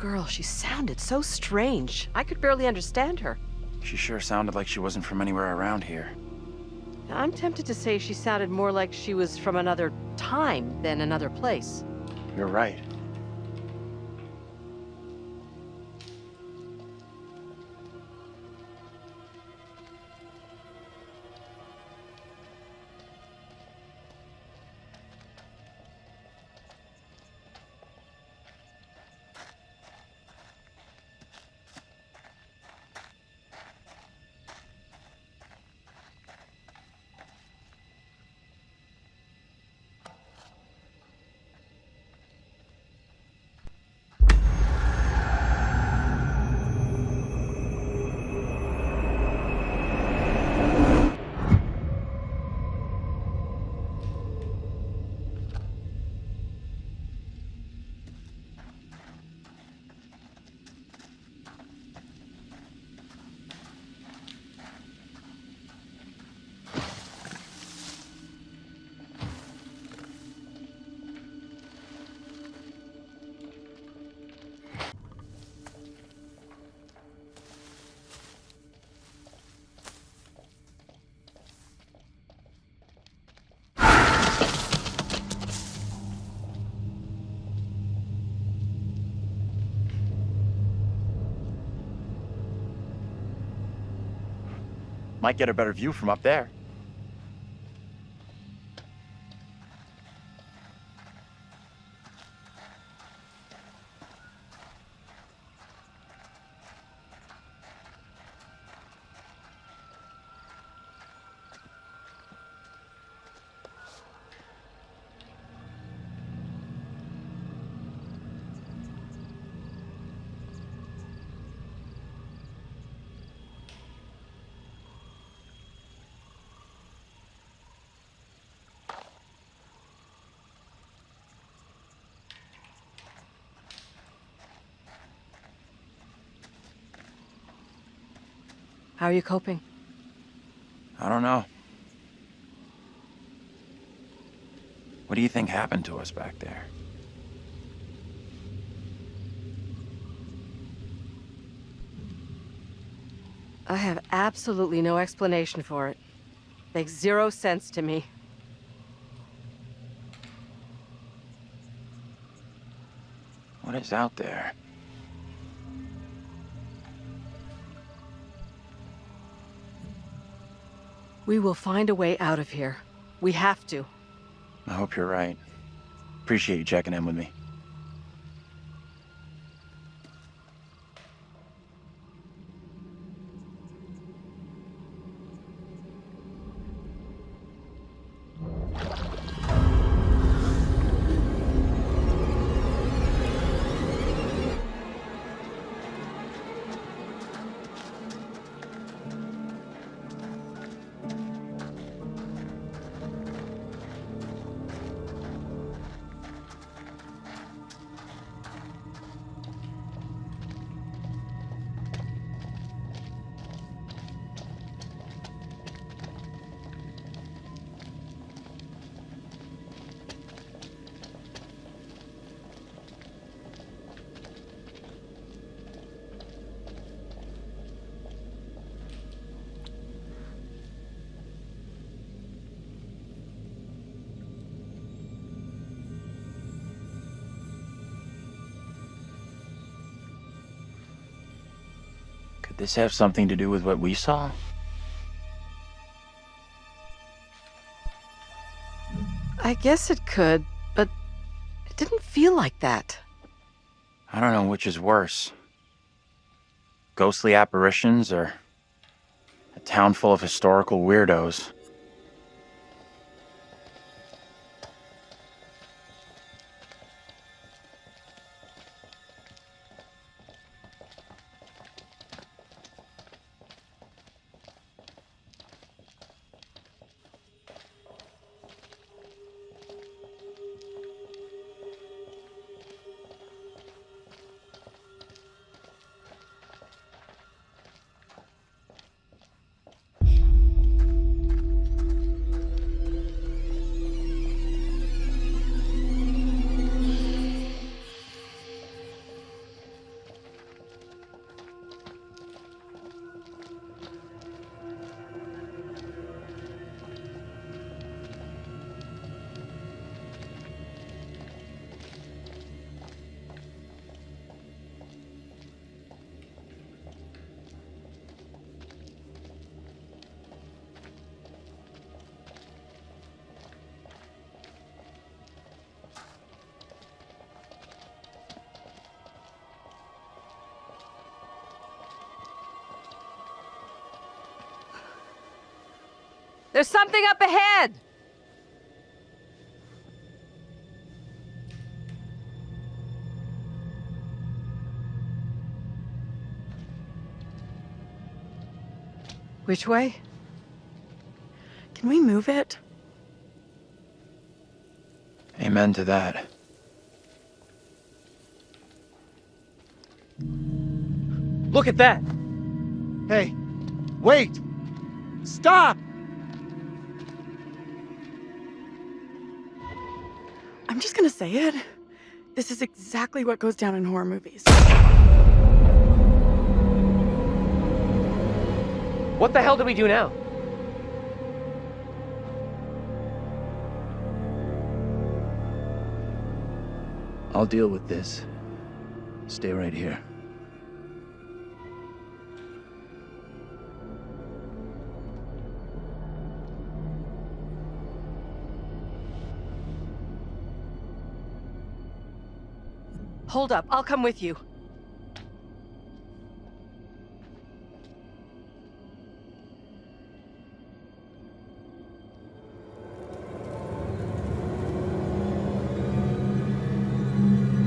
girl, she sounded so strange. I could barely understand her. She sure sounded like she wasn't from anywhere around here. I'm tempted to say she sounded more like she was from another time than another place. You're right. Might get a better view from up there. How are you coping? I don't know. What do you think happened to us back there? I have absolutely no explanation for it. Makes zero sense to me. What is out there? We will find a way out of here. We have to. I hope you're right. Appreciate you checking in with me. Could this have something to do with what we saw? I guess it could, but it didn't feel like that. I don't know which is worse. Ghostly apparitions or a town full of historical weirdos. There's something up ahead! Which way? Can we move it? Amen to that. Look at that! Hey, wait! Stop! I'm just gonna say it. This is exactly what goes down in horror movies. What the hell do we do now? I'll deal with this. Stay right here. Hold up, I'll come with you.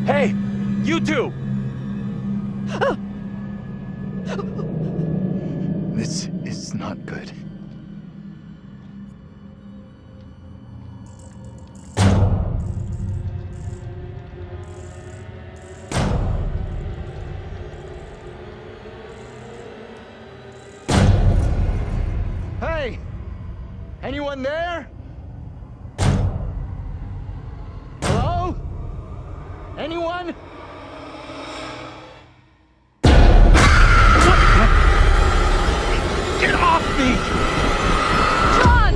Hey! You two! This is not good. Hey! Anyone there? Hello? Anyone? Get off me! John!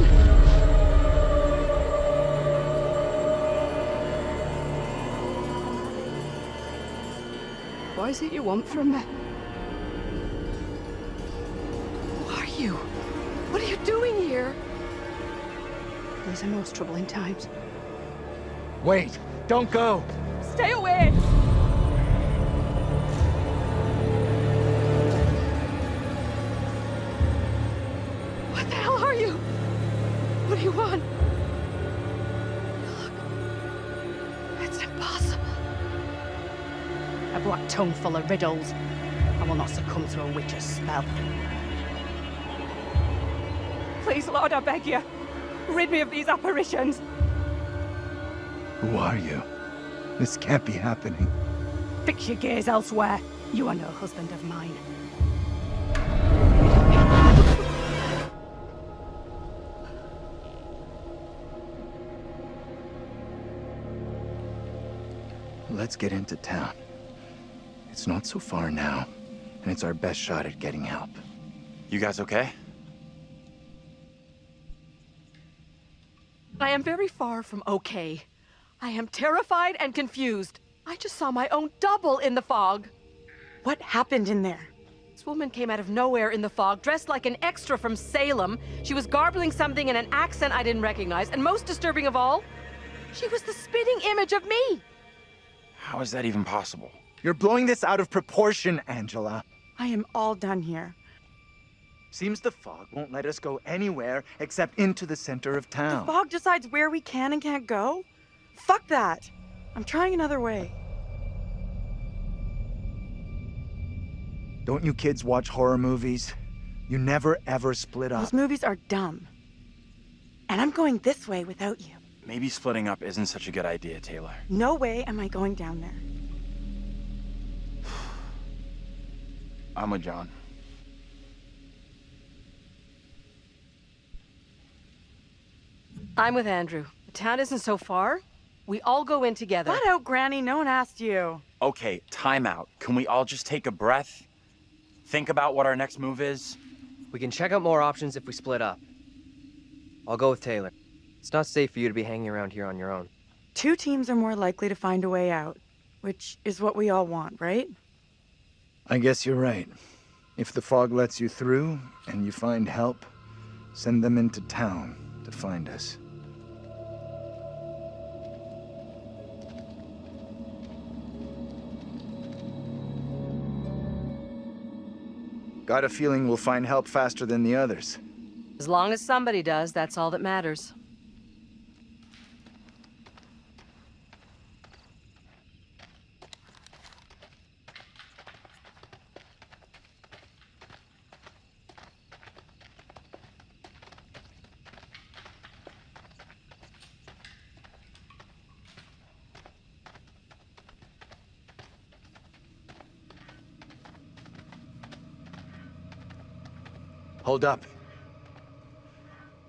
What is it you want from me? Who are you? What are you doing here? These are most troubling times. Wait, don't go! Stay away! What the hell are you? What do you want? Look. It's impossible. A black tongue full of riddles. I will not succumb to a witch's spell. Please, Lord, I beg you. Rid me of these apparitions. Who are you? This can't be happening. Fix your gaze elsewhere. You are no husband of mine. Let's get into town. It's not so far now, and it's our best shot at getting help. You guys okay? I am very far from okay. I am terrified and confused. I just saw my own double in the fog. What happened in there? This woman came out of nowhere in the fog, dressed like an extra from Salem. She was garbling something in an accent I didn't recognize, and most disturbing of all, she was the spitting image of me. How is that even possible? You're blowing this out of proportion, Angela. I am all done here. Seems the fog won't let us go anywhere except into the center of town. The fog decides where we can and can't go? Fuck that! I'm trying another way. Don't you kids watch horror movies? You never ever split up. Those movies are dumb. And I'm going this way without you. Maybe splitting up isn't such a good idea, Taylor. No way am I going down there. I'm with John. I'm with Andrew. The town isn't so far. We all go in together. Flat out, Granny. No one asked you. Okay, time out. Can we all just take a breath? Think about what our next move is? We can check out more options if we split up. I'll go with Taylor. It's not safe for you to be hanging around here on your own. Two teams are more likely to find a way out, which is what we all want, right? I guess you're right. If the fog lets you through and you find help, send them into town to find us. Got a feeling we'll find help faster than the others. As long as somebody does, that's all that matters. Hold up.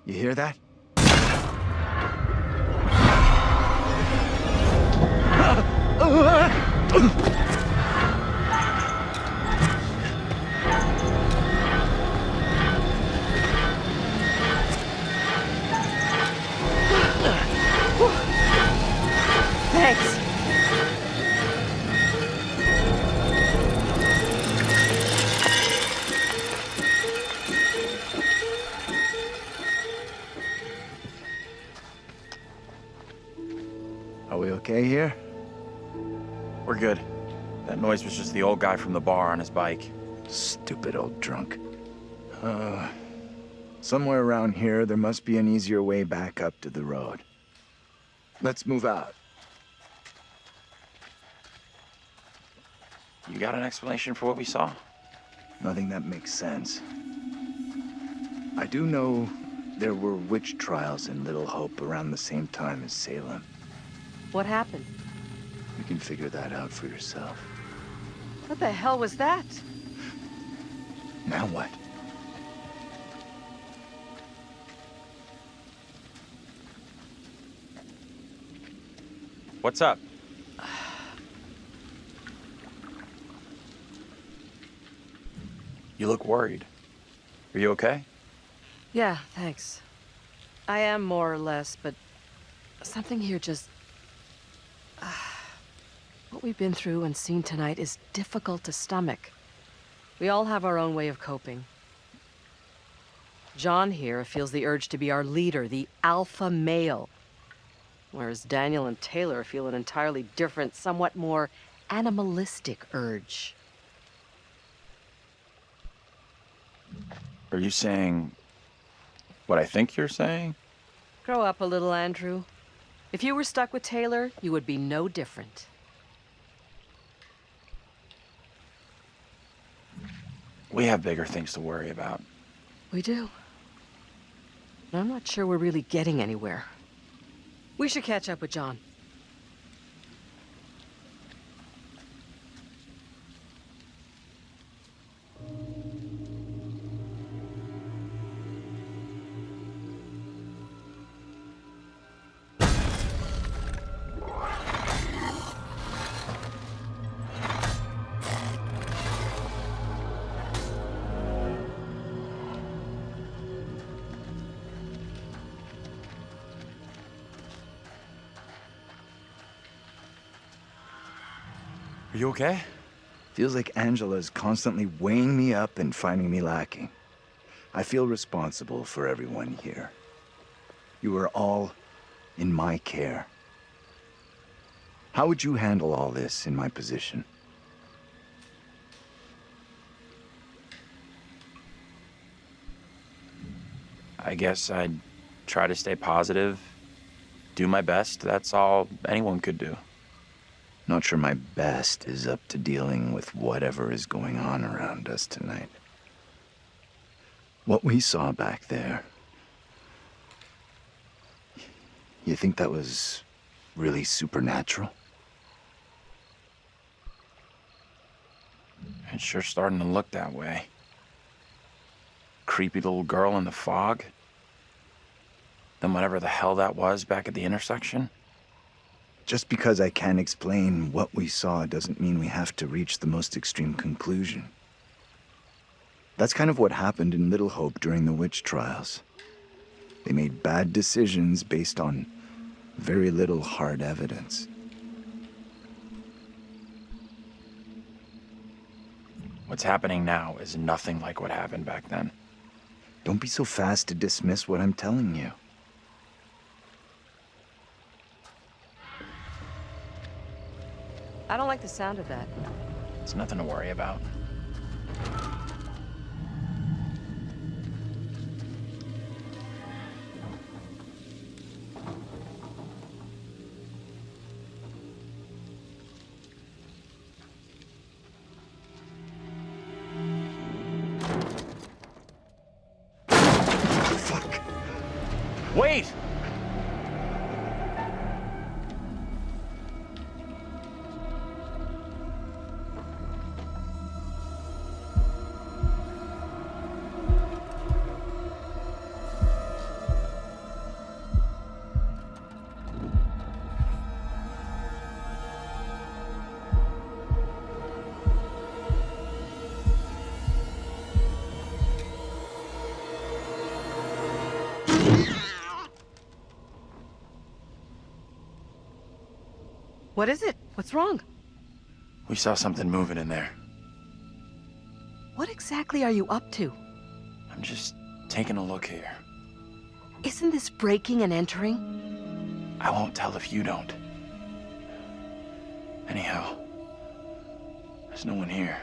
You hear that? Thanks. Are we okay here? We're good. That noise was just the old guy from the bar on his bike. Stupid old drunk. Somewhere around here, there must be an easier way back up to the road. Let's move out. You got an explanation for what we saw? Nothing that makes sense. I do know there were witch trials in Little Hope around the same time as Salem. What happened? You can figure that out for yourself. What the hell was that? Now what? What's up? You look worried. Are you okay? Yeah, thanks. I am more or less, but something here just... What we've been through and seen tonight is difficult to stomach. We all have our own way of coping. John here feels the urge to be our leader, the alpha male. Whereas Daniel and Taylor feel an entirely different, somewhat more animalistic urge. Are you saying what I think you're saying? Grow up a little, Andrew. If you were stuck with Taylor, you would be no different. We have bigger things to worry about. We do. And I'm not sure we're really getting anywhere. We should catch up with John. Are you okay? Feels like Angela's constantly weighing me up and finding me lacking. I feel responsible for everyone here. You are all in my care. How would you handle all this in my position? I guess I'd try to stay positive, do my best. That's all anyone could do. Not sure my best is up to dealing with whatever is going on around us tonight. What we saw back there, you think that was really supernatural? It's sure starting to look that way. Creepy little girl in the fog. Then whatever the hell that was back at the intersection. Just because I can't explain what we saw doesn't mean we have to reach the most extreme conclusion. That's kind of what happened in Little Hope during the witch trials. They made bad decisions based on very little hard evidence. What's happening now is nothing like what happened back then. Don't be so fast to dismiss what I'm telling you. I don't like the sound of that. It's nothing to worry about. Wait! What is it? What's wrong? We saw something moving in there. What exactly are you up to? I'm just taking a look here. Isn't this breaking and entering? I won't tell if you don't. Anyhow, there's no one here.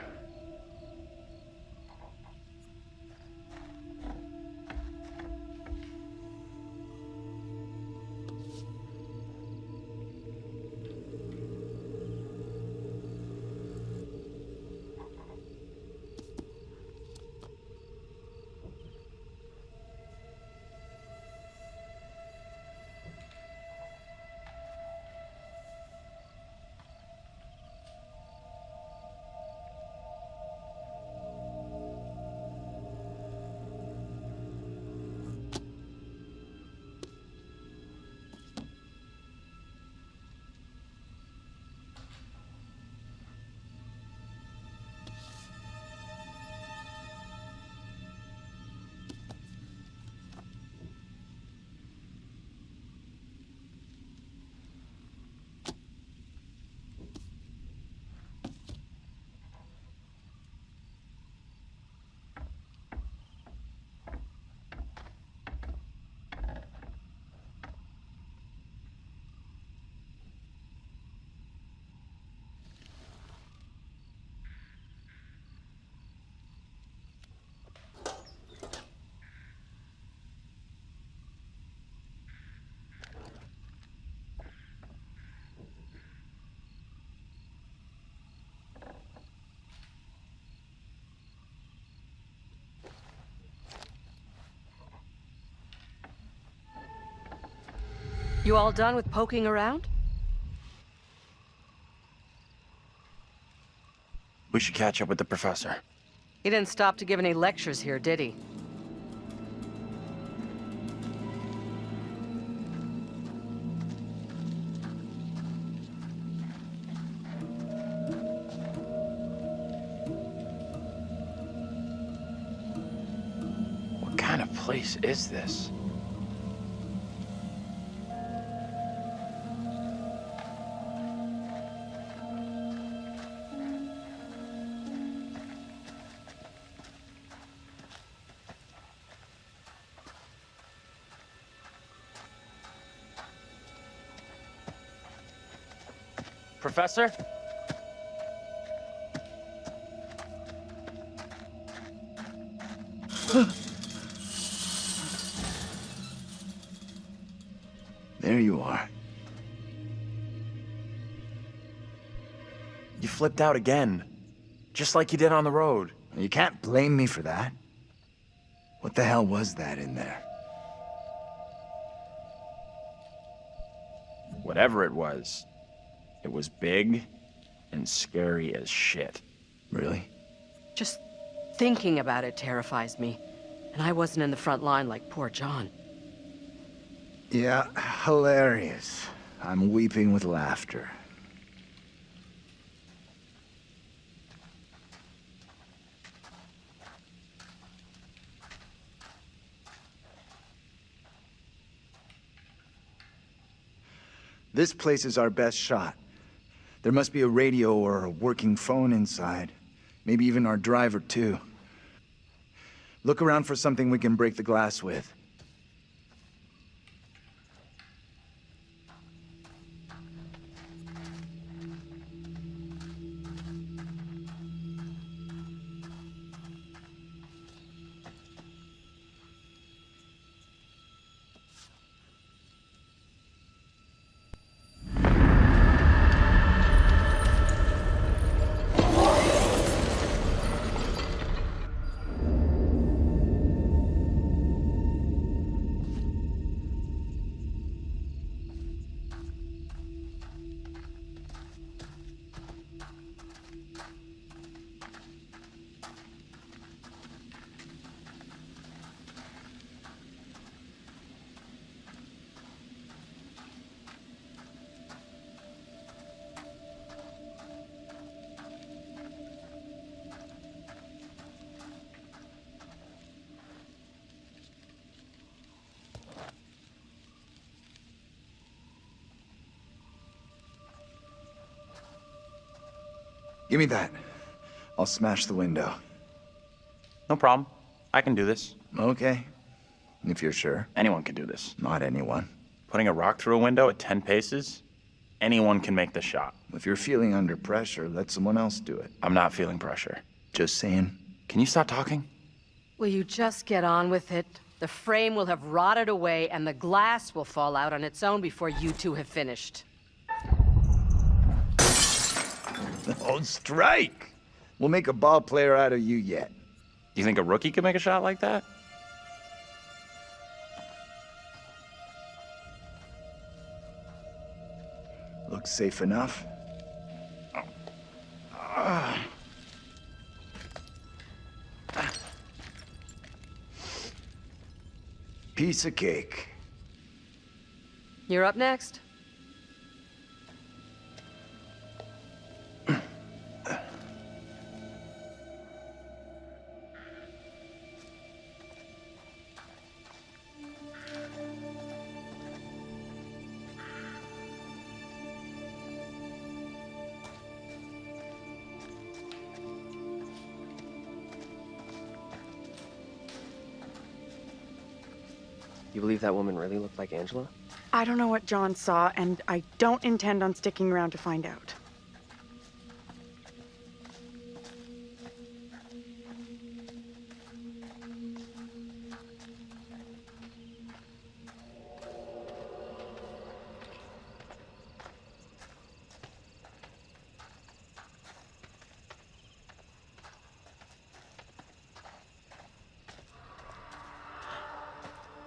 You all done with poking around? We should catch up with the professor. He didn't stop to give any lectures here, did he? What kind of place is this? Professor? There you are. You flipped out again. Just like you did on the road. You can't blame me for that. What the hell was that in there? Whatever it was big and scary as shit. Really? Just thinking about it terrifies me. And I wasn't in the front line like poor John. Yeah, hilarious. I'm weeping with laughter. This place is our best shot. There must be a radio or a working phone inside. Maybe even our driver, too. Look around for something we can break the glass with. Give me that. I'll smash the window. No problem. I can do this. Okay. If you're sure. Anyone can do this. Not anyone. Putting a rock through a window at 10 paces? Anyone can make the shot. If you're feeling under pressure, let someone else do it. I'm not feeling pressure. Just saying. Can you stop talking? Will you just get on with it? The frame will have rotted away and the glass will fall out on its own before you two have finished. Oh, strike! We'll make a ball player out of you yet. Do you think a rookie could make a shot like that? Looks safe enough. Piece of cake. You're up next. You believe that woman really looked like Angela? I don't know what John saw, and I don't intend on sticking around to find out.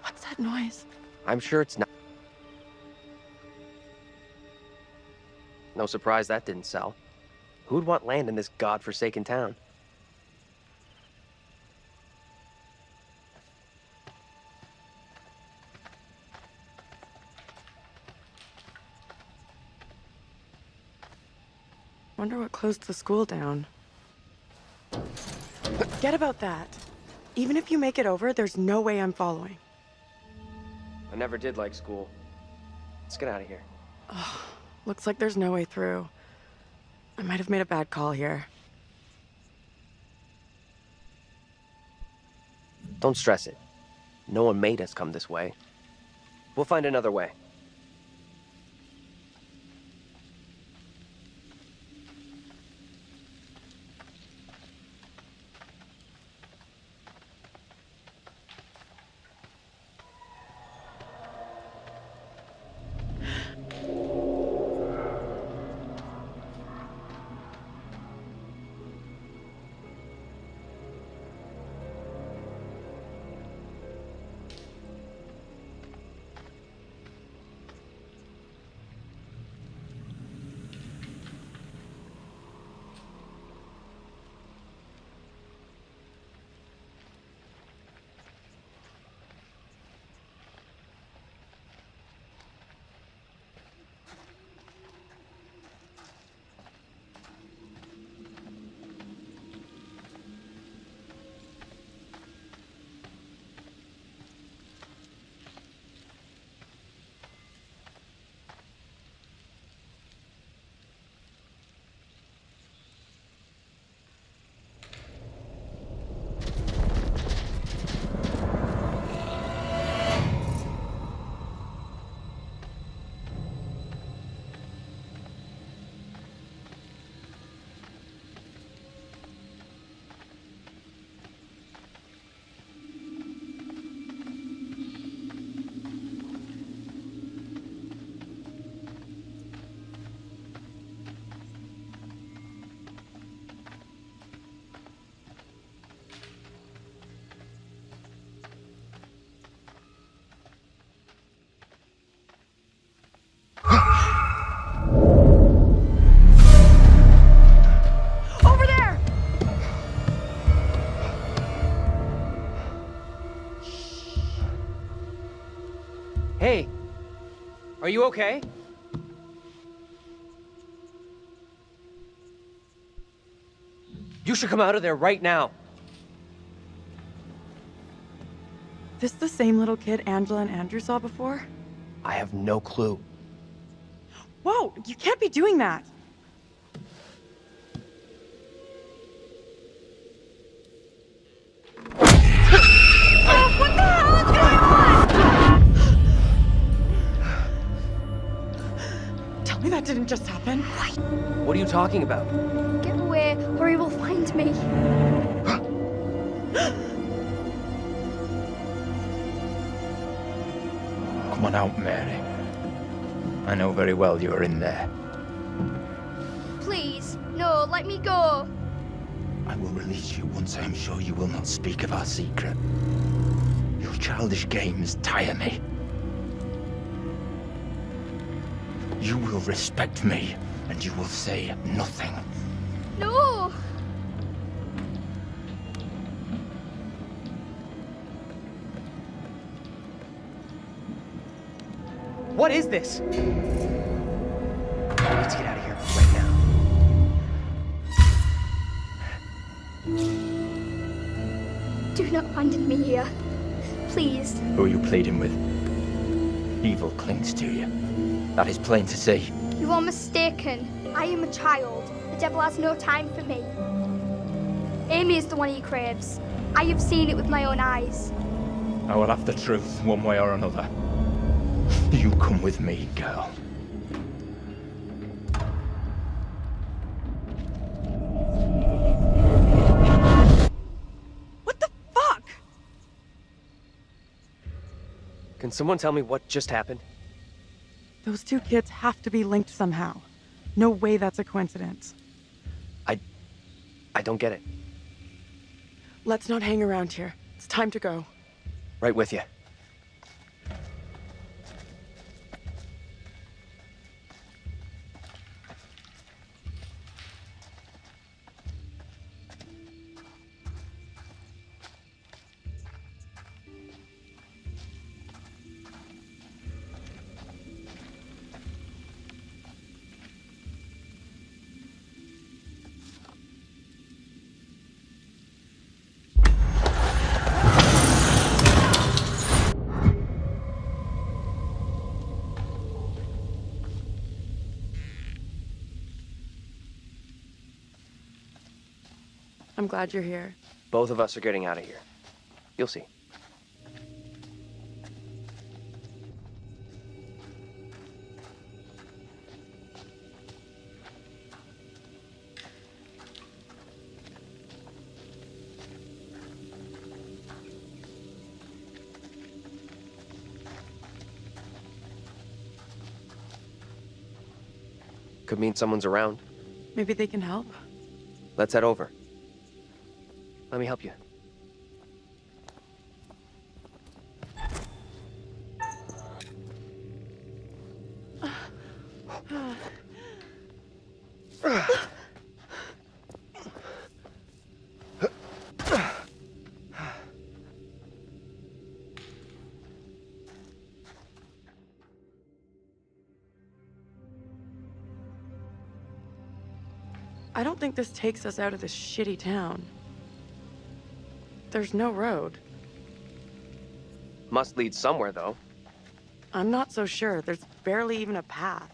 What's that noise? I'm sure it's not. No surprise that didn't sell. Who'd want land in this godforsaken town? Wonder what closed the school down. Forget about that. Even if you make it over, there's no way I'm following. I never did like school. Let's get out of here. Looks like there's no way through. I might have made a bad call here. Don't stress it. No one made us come this way. We'll find another way. Over there! Hey! Are you okay? You should come out of there right now. This the same little kid Angela and Andrew saw before? I have no clue. Whoa, you can't be doing that! just happened? What are you talking about? Get away, or he will find me. Come on out, Mary. I know very well you're in there. Please, no, let me go. I will release you once I am sure you will not speak of our secret. Your childish games tire me. You will respect me, and you will say nothing. No! What is this? Let's get out of here right now. Do not abandon me here. Please. Who are you pleading with? Evil clings to you. That is plain to see. You are mistaken. I am a child. The devil has no time for me. Amy is the one he craves. I have seen it with my own eyes. I will have the truth one way or another. You come with me, girl. What the fuck? Can someone tell me what just happened? Those two kids have to be linked somehow. No way that's a coincidence. I don't get it. Let's not hang around here. It's time to go. Right with you. I'm glad you're here. Both of us are getting out of here. You'll see. Could mean someone's around. Maybe they can help. Let's head over. Let me help you. I don't think this takes us out of this shitty town. There's no road. Must lead somewhere, though. I'm not so sure. There's barely even a path.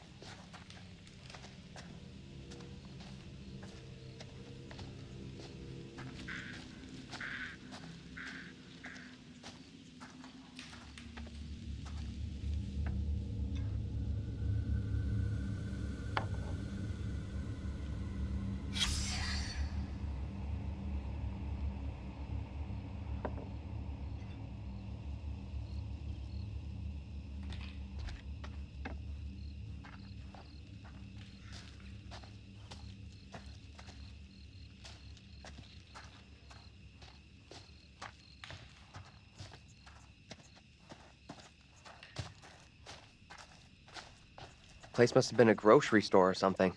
Place must have been a grocery store or something.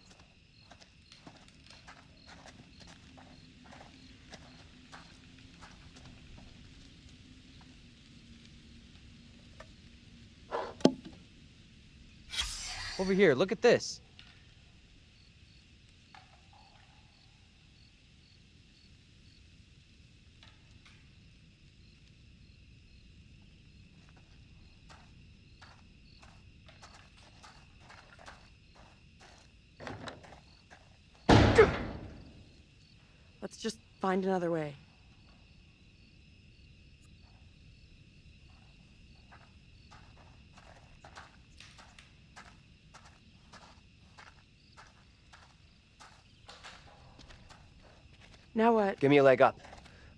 Over here, look at this. Let's just find another way. Now what? Give me a leg up.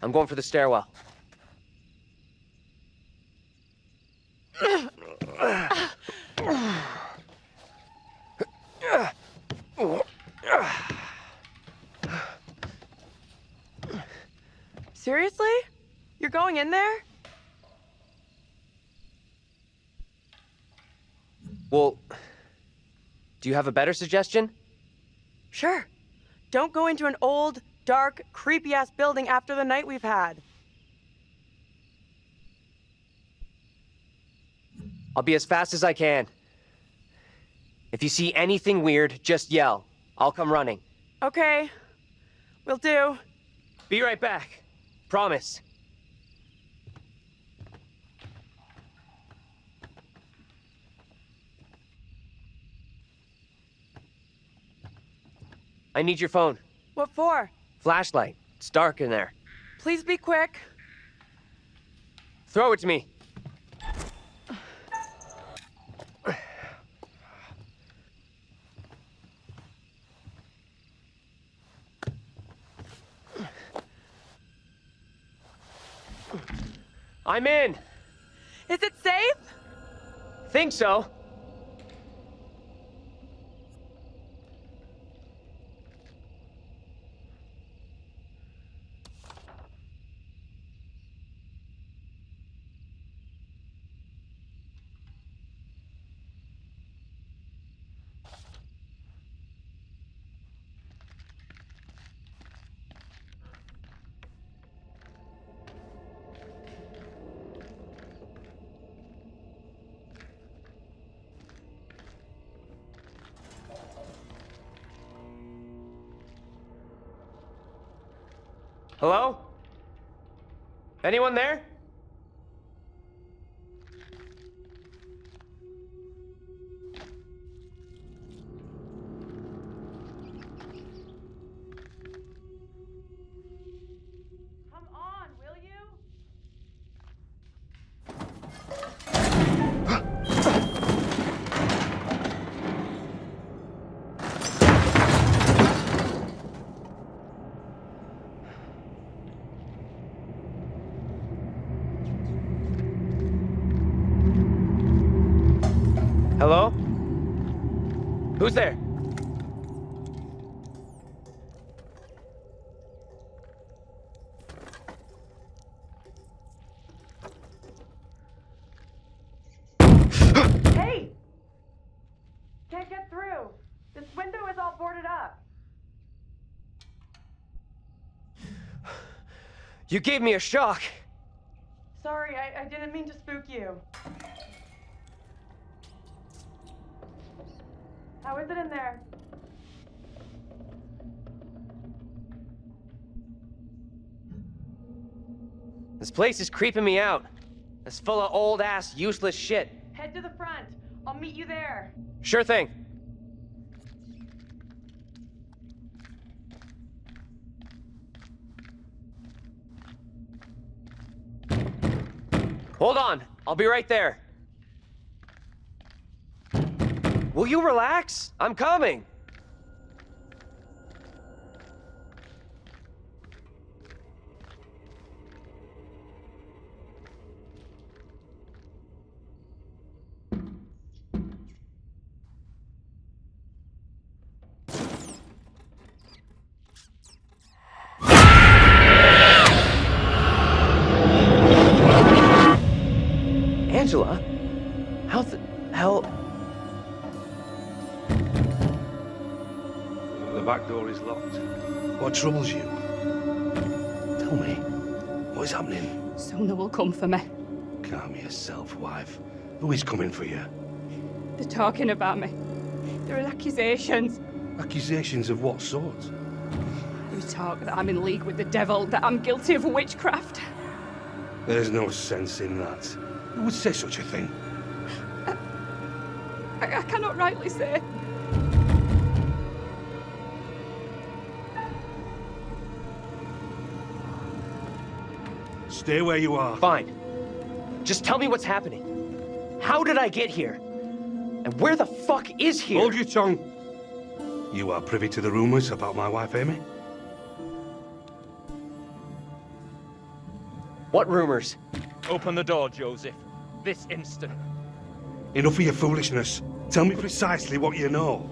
I'm going for the stairwell. Seriously? You're going in there? Well, do you have a better suggestion? Sure. Don't go into an old, dark, creepy-ass building after the night we've had. I'll be as fast as I can. If you see anything weird, just yell. I'll come running. Okay. Will do. Be right back. Promise. I need your phone. What for? Flashlight. It's dark in there. Please be quick. Throw it to me. I'm in. Is it safe? Think so. Hello? Anyone there? Come on, will you? Hello? Who's there? Hey! Can't get through. This window is all boarded up. You gave me a shock. Sorry, I didn't mean to spook you. How is it in there? This place is creeping me out. It's full of old-ass, useless shit. Head to the front. I'll meet you there. Sure thing. Hold on. I'll be right there. Will you relax? I'm coming. Angela? How the hell? The back door is locked. What troubles you? Tell me, what is happening? Sona will come for me. Calm yourself, wife. Who is coming for you? They're talking about me. There are accusations. Accusations of what sort? They talk that I'm in league with the devil, that I'm guilty of witchcraft. There's no sense in that. Who would say such a thing? I cannot rightly say. Stay where you are. Fine. Just tell me what's happening. How did I get here? And where the fuck is here? Hold your tongue. You are privy to the rumors about my wife, Amy? What rumors? Open the door, Joseph. This instant. Enough of your foolishness. Tell me precisely what you know.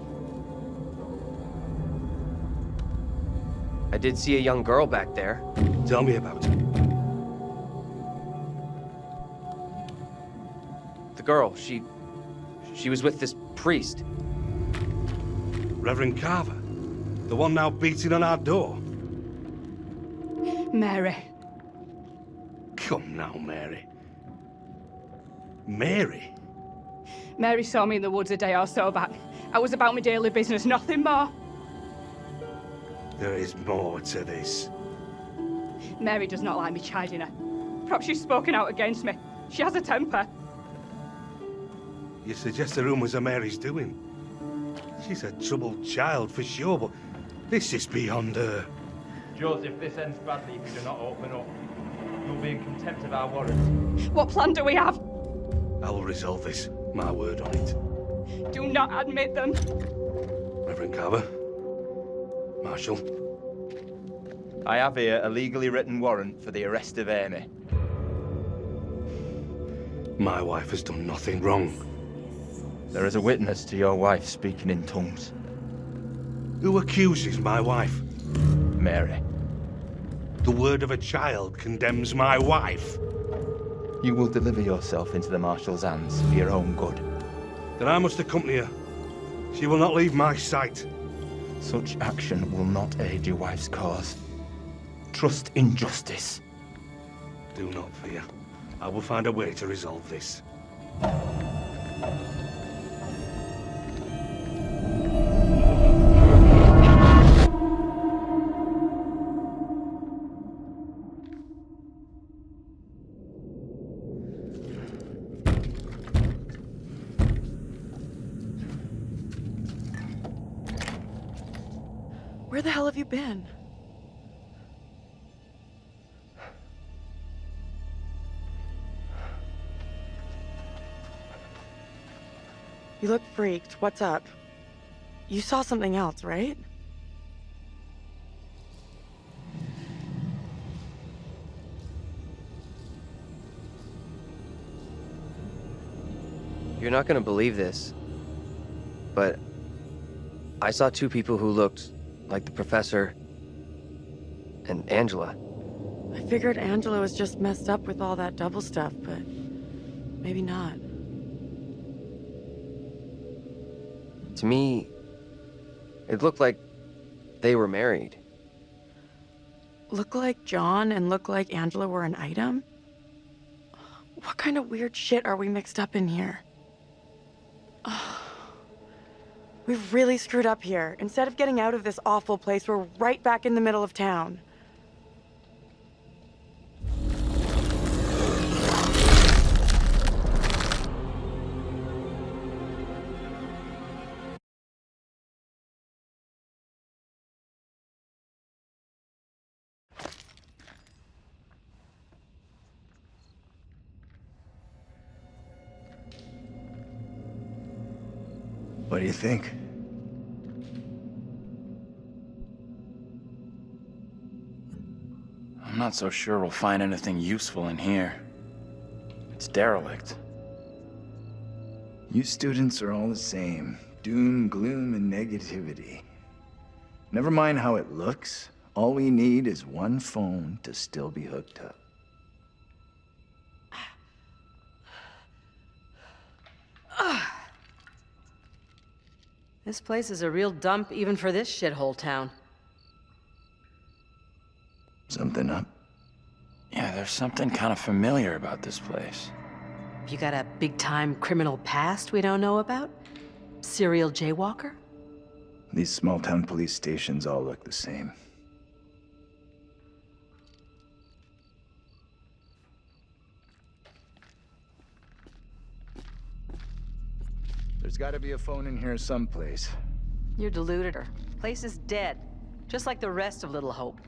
I did see a young girl back there. Tell me about it. The girl, she was with this priest. Reverend Carver. The one now beating on our door. Mary. Come now, Mary. Mary? Mary saw me in the woods a day or so back. I was about my daily business, nothing more. There is more to this. Mary does not like me chiding her. Perhaps she's spoken out against me. She has a temper. You suggest the rumors are Mary's doing? She's a troubled child for sure, but this is beyond her. Joseph, this ends badly if you do not open up. You'll be in contempt of our warrant. What plan do we have? I will resolve this. My word on it. Do not admit them. Reverend Carver. Marshal. I have here a legally written warrant for the arrest of Amy. My wife has done nothing wrong. There is a witness to your wife speaking in tongues. Who accuses my wife? Mary. The word of a child condemns my wife. You will deliver yourself into the Marshal's hands for your own good. Then I must accompany her. She will not leave my sight. Such action will not aid your wife's cause. Trust in justice. Do not fear. I will find a way to resolve this. Where the hell have you been? You look freaked. What's up? You saw something else, right? You're not gonna believe this, but I saw two people who looked like the professor and Angela. I figured Angela was just messed up with all that double stuff, but maybe not. To me, it looked like they were married. Look like John and look like Angela were an item? What kind of weird shit are we mixed up in here? We've really screwed up here. Instead of getting out of this awful place, we're right back in the middle of town. What do you think? I'm not so sure we'll find anything useful in here. It's derelict. You students are all the same. Doom, gloom, and negativity. Never mind how it looks. All we need is one phone to still be hooked up. This place is a real dump even for this shithole town. Something up? Yeah, there's something kind of familiar about this place. You got a big-time criminal past we don't know about? Serial jaywalker? These small-town police stations all look the same. There's gotta be a phone in here someplace. You're deluded her. Place is dead. Just like the rest of Little Hope.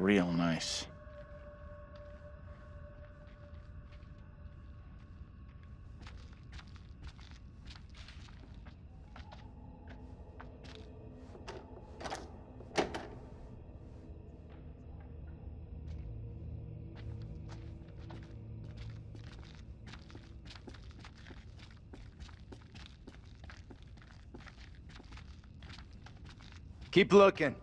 real nice. Keep looking.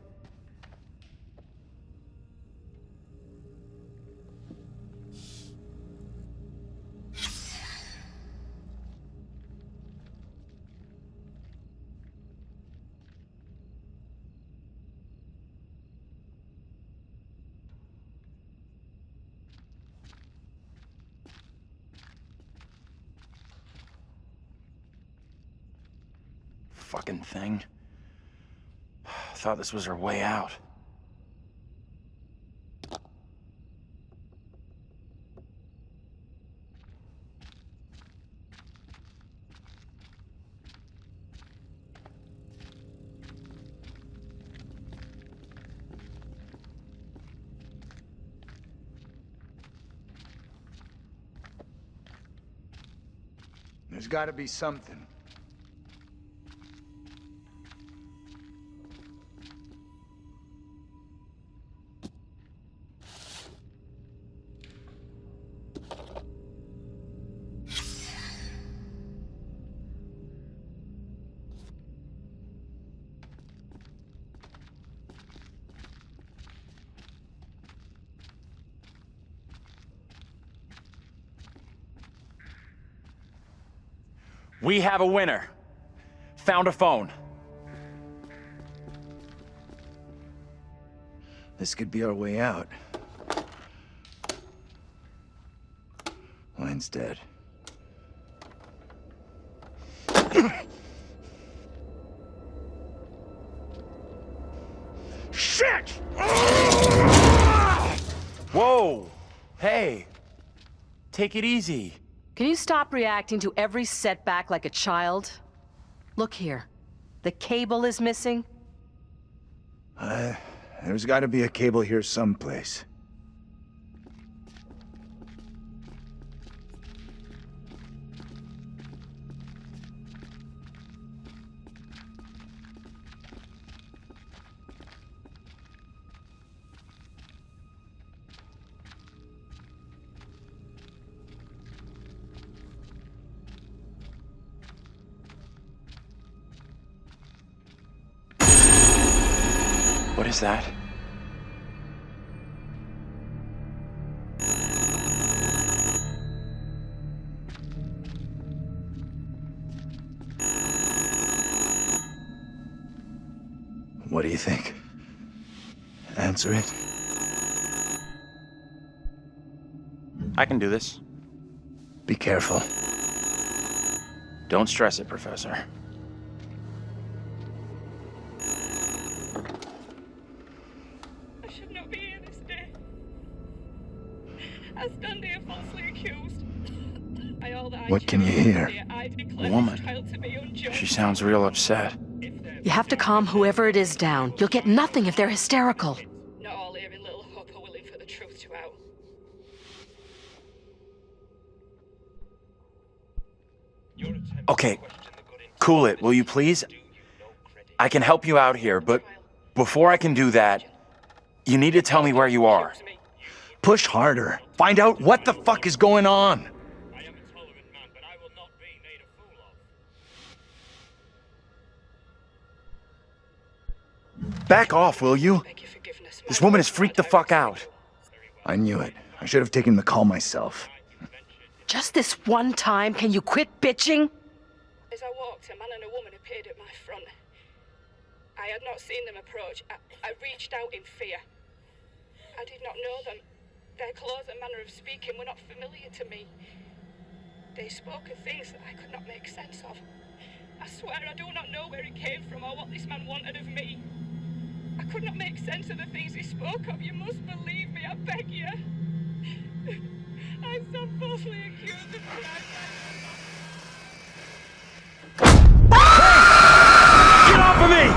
Fucking thing. Thought this was her way out. There's gotta be something. We have a winner. Found a phone. This could be our way out. Line's dead. Shit! Whoa! Hey! Take it easy. Can you stop reacting to every setback like a child? Look here. The cable is missing. There's gotta be a cable here someplace. What is that? What do you think? Answer it. I can do this. Be careful. Don't stress it, Professor. I should not be here this day. I stand here falsely accused. What can you hear? A woman. She sounds real upset. You have to calm whoever it is down. You'll get nothing if they're hysterical. Not all here in Little Hope are willing for the truth to out. Okay, cool it, will you please? I can help you out here, but before I can do that, you need to tell me where you are. Push harder. Find out what the fuck is going on. Back off, will you? This woman has freaked the fuck out. I knew it. I should have taken the call myself. Just this one time, can you quit bitching? As I walked, a man and a woman appeared at my front. I had not seen them approach. I reached out in fear. I did not know them. Their clothes and manner of speaking were not familiar to me. They spoke of things that I could not make sense of. I swear I do not know where it came from or what this man wanted of me. I could not make sense of the things he spoke of. You must believe me, I beg you. I'm so falsely accused of crime. Get off of me!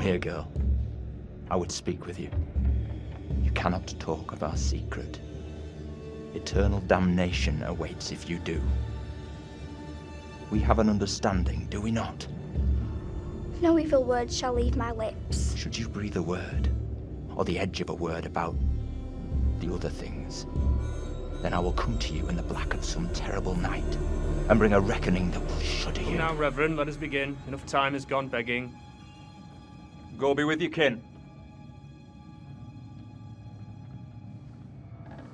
here, girl. I would speak with you. You cannot talk of our secret. Eternal damnation awaits if you do. We have an understanding, do we not? No evil word shall leave my lips. Should you breathe a word, or the edge of a word about the other things, then I will come to you in the black of some terrible night and bring a reckoning that will shudder you. Now, Reverend, let us begin. Enough time has gone begging. Go be with your kin.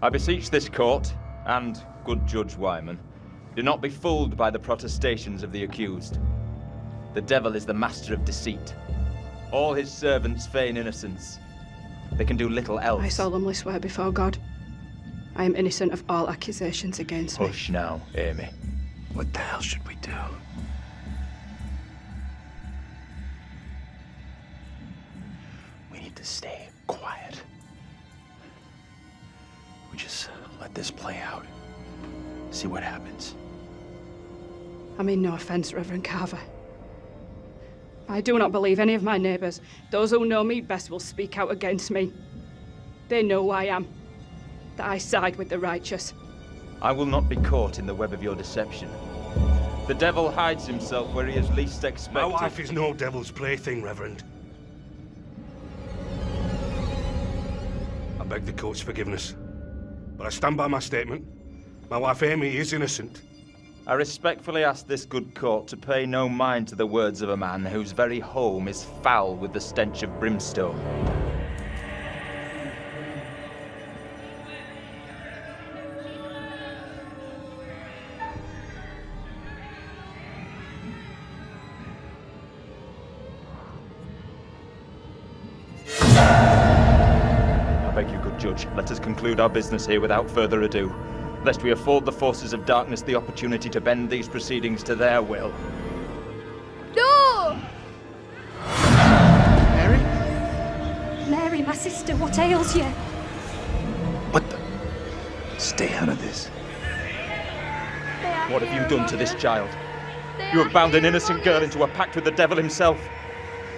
I beseech this court, and good Judge Wyman, do not be fooled by the protestations of the accused. The devil is the master of deceit. All his servants feign innocence. They can do little else. I solemnly swear before God, I am innocent of all accusations against me. Hush now, Amy. What the hell should we do? We need to stay quiet. We just let this play out. See what happens. I mean no offence, Reverend Carver. I do not believe any of my neighbours. Those who know me best will speak out against me. They know who I am, that I side with the righteous. I will not be caught in the web of your deception. The devil hides himself where he is least expected. My wife is no devil's plaything, Reverend. I beg the court's forgiveness, but I stand by my statement. My wife Amy is innocent. I respectfully ask this good court to pay no mind to the words of a man whose very home is foul with the stench of brimstone. I beg you, good judge, let us conclude our business here without further ado, lest we afford the forces of darkness the opportunity to bend these proceedings to their will. No! Mary? Mary, my sister, what ails you? What the? Stay out of this. What have you done to this child? You have bound an innocent girl into a pact with the devil himself.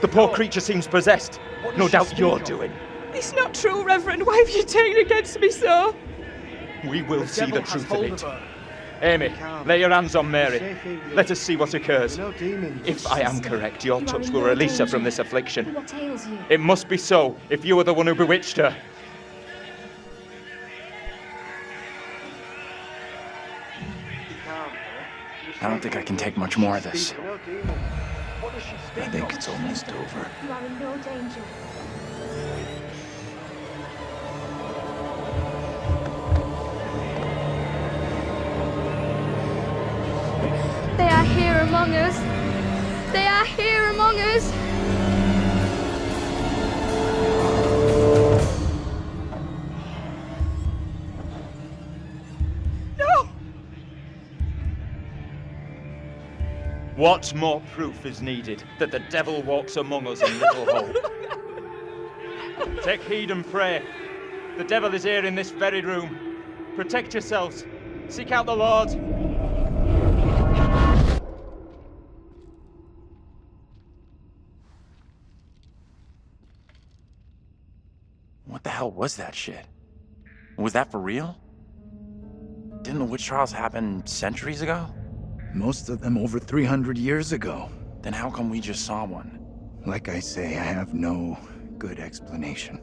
The poor creature seems possessed. No doubt you're doing. It's not true, Reverend. Why have you taken against me so? We will see the truth of it. Amy, lay your hands on Mary. Let us see what occurs. If I am correct, your touch will release her from this affliction. What ails you? It must be so, if you are the one who bewitched her. I don't think I can take much more of this. I think it's almost over. You are in no danger. They are here among us. They are here among us. No! What more proof is needed that the devil walks among us in Little Hope? Take heed and pray. The devil is here in this very room. Protect yourselves. Seek out the Lord. What the hell was that shit? Was that for real? Didn't the witch trials happen centuries ago? Most of them over 300 years ago. Then how come we just saw one? Like I say, I have no good explanation.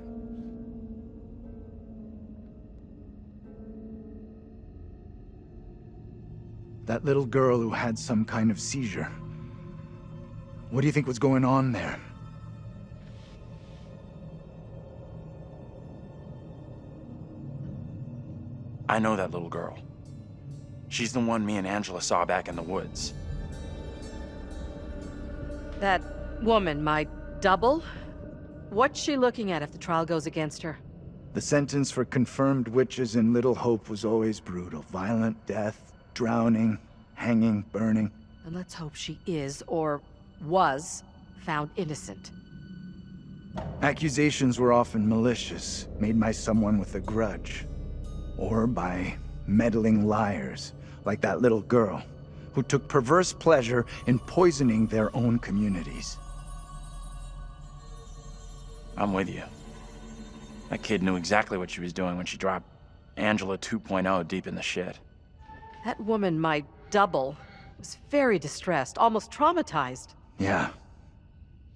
That little girl who had some kind of seizure. What do you think was going on there? I know that little girl. She's the one me and Angela saw back in the woods. That woman, my double? What's she looking at if the trial goes against her? The sentence for confirmed witches in Little Hope was always brutal. Violent death, drowning, hanging, burning. And let's hope she is, or was, found innocent. Accusations were often malicious, made by someone with a grudge. Or by meddling liars, like that little girl, who took perverse pleasure in poisoning their own communities. I'm with you. That kid knew exactly what she was doing when she dropped Angela 2.0 deep in the shit. That woman, my double, was very distressed, almost traumatized. Yeah.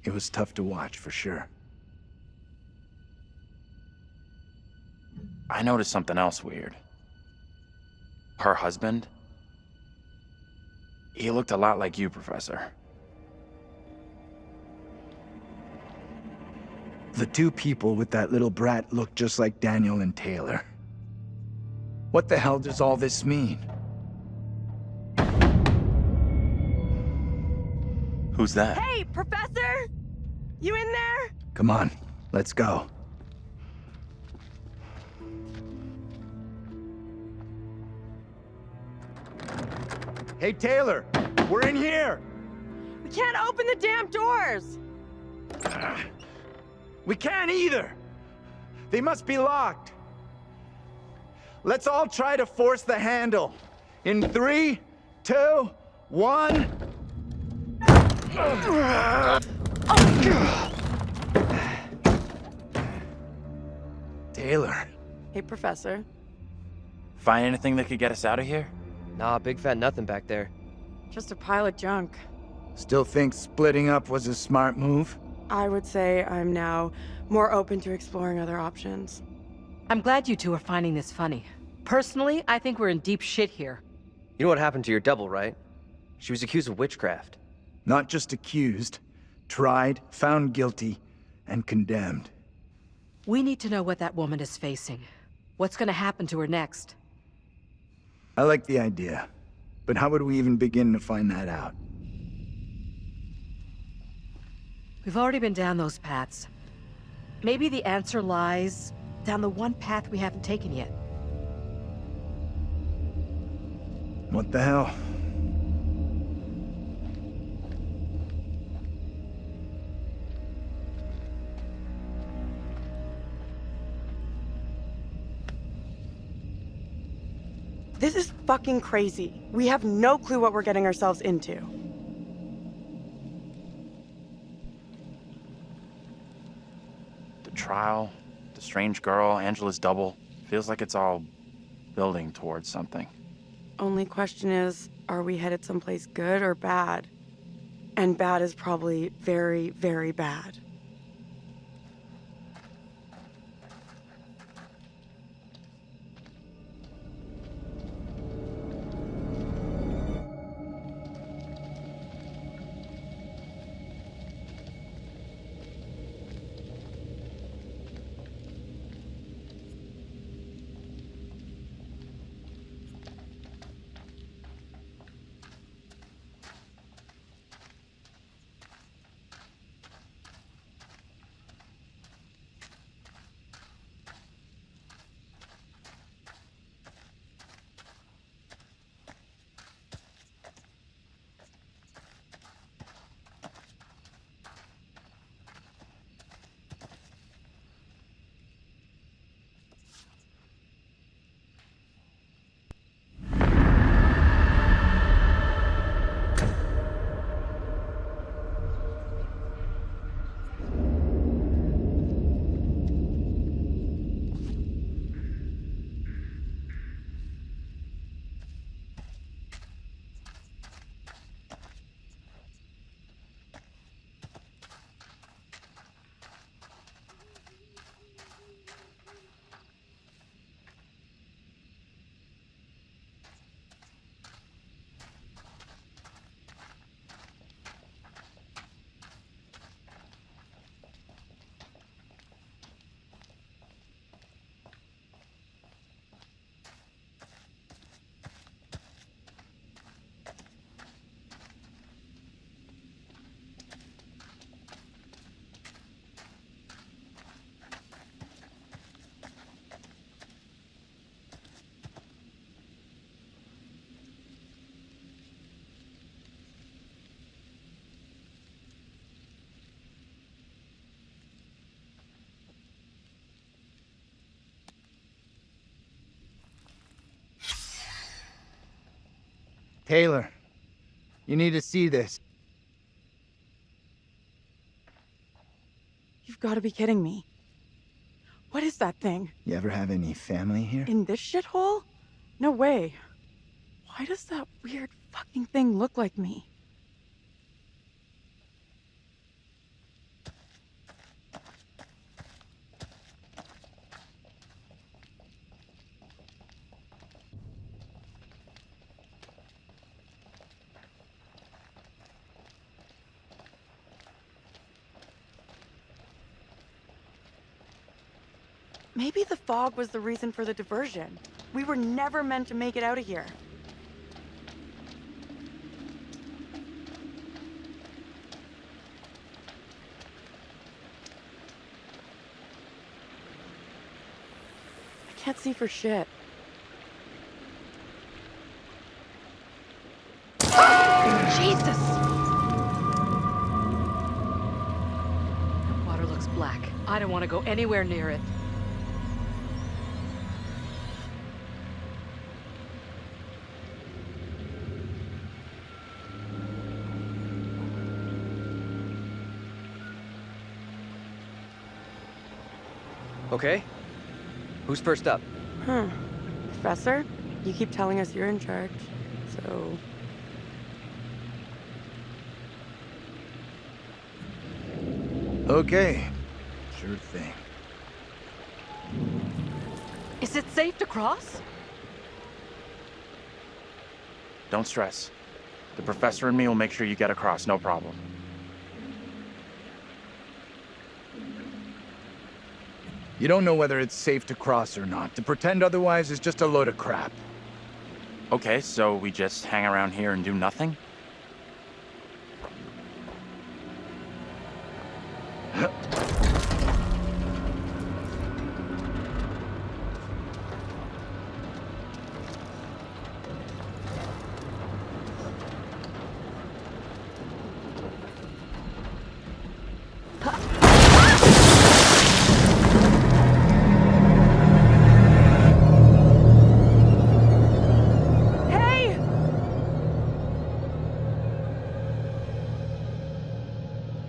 It was tough to watch, for sure. I noticed something else weird. Her husband? He looked a lot like you, Professor. The two people with that little brat looked just like Daniel and Taylor. What the hell does all this mean? Who's that? Hey, Professor! You in there? Come on, let's go. Hey, Taylor! We're in here! We can't open the damn doors! We can't either! They must be locked. Let's all try to force the handle. In 3, 2, 1... Taylor. Hey, Professor. Find anything that could get us out of here? Nah, big fat nothing back there. Just a pile of junk. Still think splitting up was a smart move? I would say I'm now more open to exploring other options. I'm glad you two are finding this funny. Personally, I think we're in deep shit here. You know what happened to your double, right? She was accused of witchcraft. Not just accused, tried, found guilty, and condemned. We need to know what that woman is facing. What's gonna happen to her next? I like the idea, but how would we even begin to find that out? We've already been down those paths. Maybe the answer lies down the one path we haven't taken yet. What the hell? This is fucking crazy. We have no clue what we're getting ourselves into. The trial, the strange girl, Angela's double. Feels like it's all building towards something. Only question is, are we headed someplace good or bad? And bad is probably very, very bad. Taylor, you need to see this. You've gotta be kidding me. What is that thing? You ever have any family here? In this shithole? No way. Why does that weird fucking thing look like me? Maybe the fog was the reason for the diversion. We were never meant to make it out of here. I can't see for shit. Jesus! The water looks black. I don't want to go anywhere near it. Okay. Who's first up? Professor, you keep telling us you're in charge, so... Okay. Sure thing. Is it safe to cross? Don't stress. The professor and me will make sure you get across, no problem. You don't know whether it's safe to cross or not. To pretend otherwise is just a load of crap. Okay, so we just hang around here and do nothing?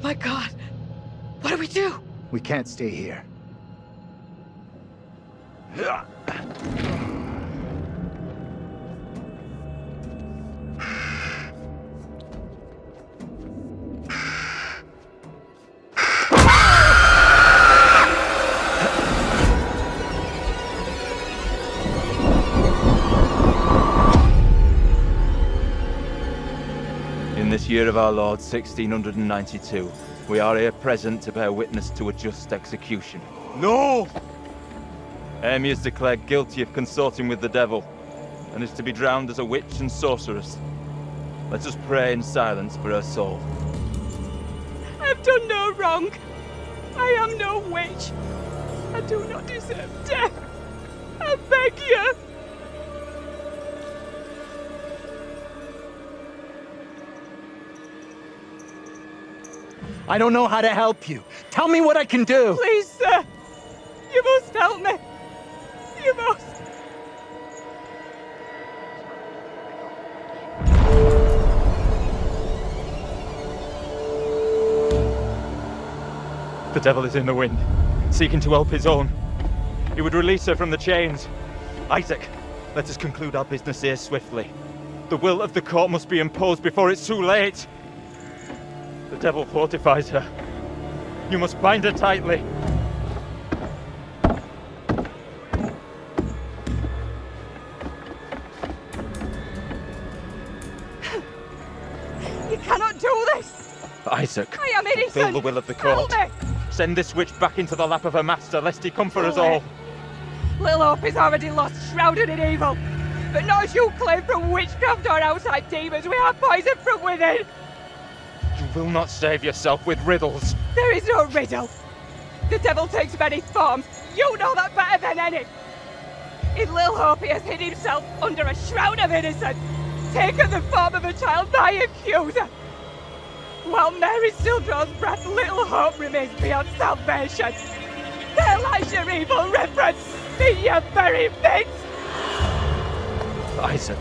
My God! What do we do? We can't stay here. In this year of our Lord, 1692, we are here present to bear witness to a just execution. No! Amy is declared guilty of consorting with the devil, and is to be drowned as a witch and sorceress. Let us pray in silence for her soul. I've done no wrong. I am no witch. I do not deserve death. I beg you. I don't know how to help you. Tell me what I can do. Please, sir. You must help me. You must. The devil is in the wind, seeking to help his own. He would release her from the chains. Isaac, let us conclude our business here swiftly. The will of the court must be imposed before it's too late. The devil fortifies her. You must bind her tightly. You cannot do this. Isaac, I am innocent. fulfill the will of the court. Help me. Send this witch back into the lap of her master, lest he come for us all. Little Hope is already lost, shrouded in evil. But not as you claim from witchcraft or outside demons. We are poisoned from within. You will not save yourself with riddles. There is no riddle. The devil takes many forms. You know that better than any. In Little Hope, he has hid himself under a shroud of innocence, taken the form of a child, my accuser. While Mary still draws breath, Little Hope remains beyond salvation. There lies your evil reverence in your very midst. Isaac.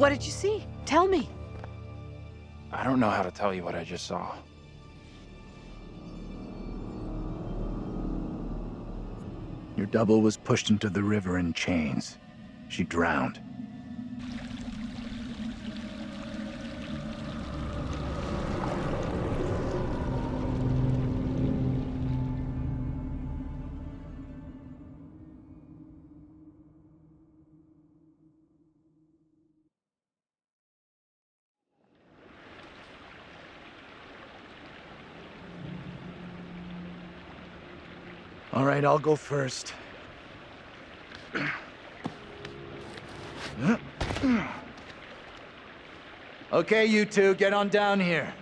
What did you see? Tell me. I don't know how to tell you what I just saw. Your double was pushed into the river in chains. She drowned. All right, I'll go first. Okay, you two, get on down here.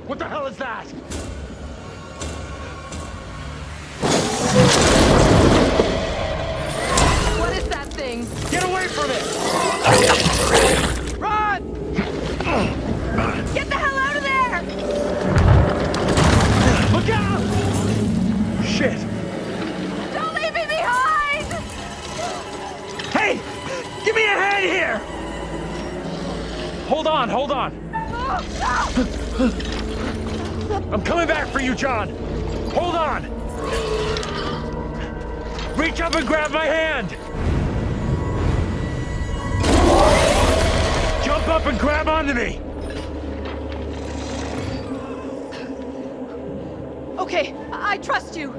What the hell is that? What is that thing? Get away from it! Run! Get the hell out of there! Look out! Shit! Don't leave me behind! Hey! Give me a hand here! Hold on, hold on. I'm coming back for you, John. Hold on. Reach up and grab my hand. Jump up and grab onto me. Okay, I trust you.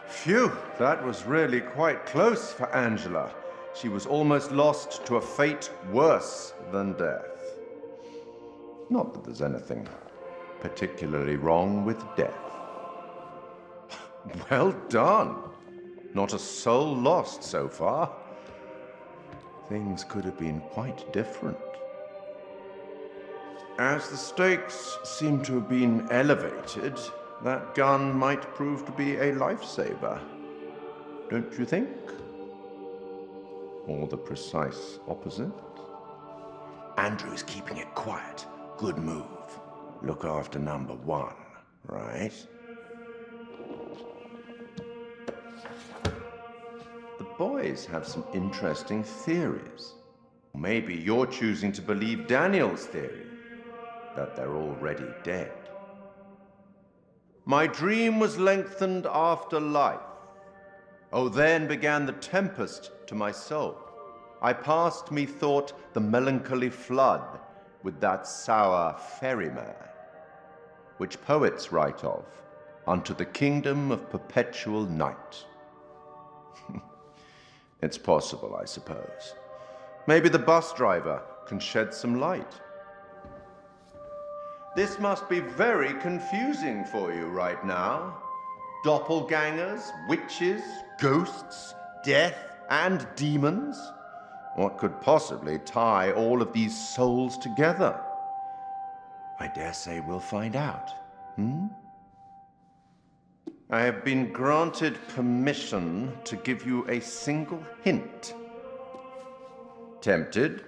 Phew, that was really quite close for Angela. She was almost lost to a fate worse than death. Not that there's anything particularly wrong with death. Well done. Not a soul lost so far. Things could have been quite different. As the stakes seem to have been elevated, that gun might prove to be a lifesaver. Don't you think? Or the precise opposite? Andrew's keeping it quiet. Good move. Look after number one, right? The boys have some interesting theories. Maybe you're choosing to believe Daniel's theory, that they're already dead. My dream was lengthened after life. Oh, then began the tempest to my soul. I passed, methought, the melancholy flood with that sour ferryman, which poets write of, unto the kingdom of perpetual night. It's possible, I suppose. Maybe the bus driver can shed some light. This must be very confusing for you right now. Doppelgangers, witches, ghosts, death, and demons. What could possibly tie all of these souls together? I dare say we'll find out. I have been granted permission to give you a single hint. Tempted?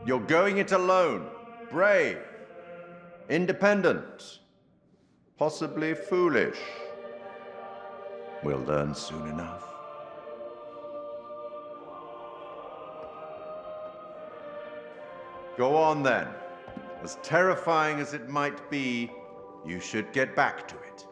You're going it alone. Brave, independent, possibly foolish. We'll learn soon enough. Go on then. As terrifying as it might be, you should get back to it.